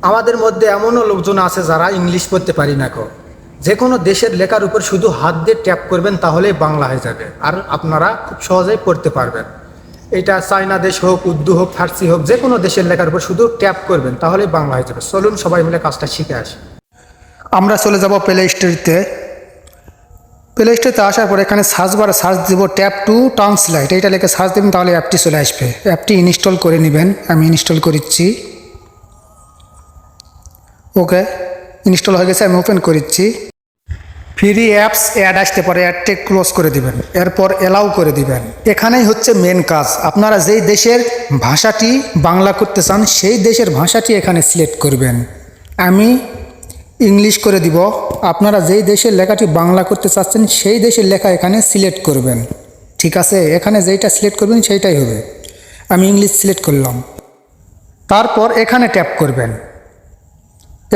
আমাদের মধ্যে এমনও লোকজন আছে যারা ইংলিশ পড়তে পারি না কো, যে কোনো দেশের লেখার উপর শুধু হাত দিয়ে ট্যাপ করবেন তাহলেই বাংলা হয়ে যাবে, আর আপনারা খুব সহজেই পড়তে পারবেন। এটা চায়না দেশ হোক, উর্দু হোক, ফার্সি হোক, যে কোনো দেশের লেখার উপর শুধু ট্যাপ করবেন তাহলেই বাংলা হয়ে যাবে। চলুন সবাই মিলে কাজটা শিখে আসি। আমরা চলে যাব প্লে স্টোরিতে। প্লে স্টোরিতে আসার পর এখানে সার্চ বারে সার্চ দেবো ট্যাপ টু ট্রান্সলেট, এইটা লিখে সার্চ দেবেন তাহলে অ্যাপটি চলে আসবে। অ্যাপটি ইনস্টল করে নেবেন, আমি ইনস্টল করেছি। ওকে, ইনস্টল হয়ে গেছে, আমি ওপেন করেছি। ফ্রি অ্যাপস অ্যাড আসতে পারে, অ্যাডটি ক্লোজ করে দিবেন, এরপর অ্যালাউ করে দিবেন। এখানেই হচ্ছে মেন কাজ। আপনারা যেই দেশের ভাষাটি বাংলা করতে চান সেই দেশের ভাষাটি এখানে সিলেক্ট করবেন। আমি ইংলিশ করে দিব। আপনারা যেই দেশের লেখাটি বাংলা করতে চাচ্ছেন সেই দেশের লেখা এখানে সিলেক্ট করবেন। ঠিক আছে, এখানে যেইটা সিলেক্ট করবেন সেইটাই হবে। আমি ইংলিশ সিলেক্ট করলাম, তারপর এখানে ট্যাপ করবেন।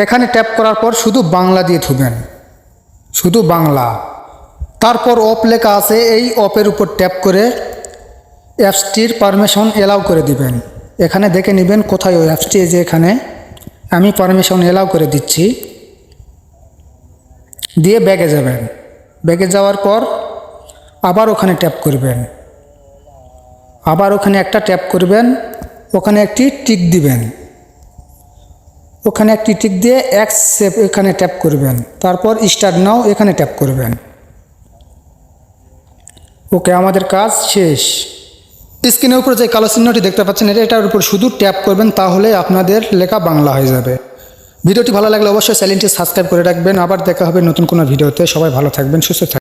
এখানে ট্যাপ করার পর শুধু বাংলা দিয়ে থুবেন, শুধু বাংলা। তারপর অফ লেখা আছে, এই অফের উপর ট্যাপ করে অ্যাপসটির পারমিশন এলাও করে দিবেন। এখানে দেখে নেবেন কোথায় ওই অ্যাপসটি, যে এখানে আমি পারমিশন এলাও করে দিচ্ছি। দিয়ে ব্যাগে যাবেন। ব্যাগে যাওয়ার পর আবার ওখানে ট্যাপ করবেন, আবার ওখানে একটা ট্যাপ করবেন, ওখানে একটি টিক দিবেন। ওখানে একটি টিক দিয়ে অ্যাকসেপ্ট এখানে ট্যাপ করবেন, তারপর স্টার্ট নাও এখানে ট্যাপ করবেন। ওকে, আমাদের কাজ শেষ। স্ক্রিনের উপর যে কালো চিহ্নটি দেখতে পাচ্ছেন এটার উপর শুধু ট্যাপ করবেন, তাহলে আপনাদের লেখা বাংলা হয়ে যাবে। ভিডিওটি ভালো লাগলে অবশ্যই চ্যানেলটি সাবস্ক্রাইব করে রাখবেন। আবার দেখা হবে নতুন কোনো ভিডিওতে। সবাই ভালো থাকবেন, সুস্থ থাকবেন।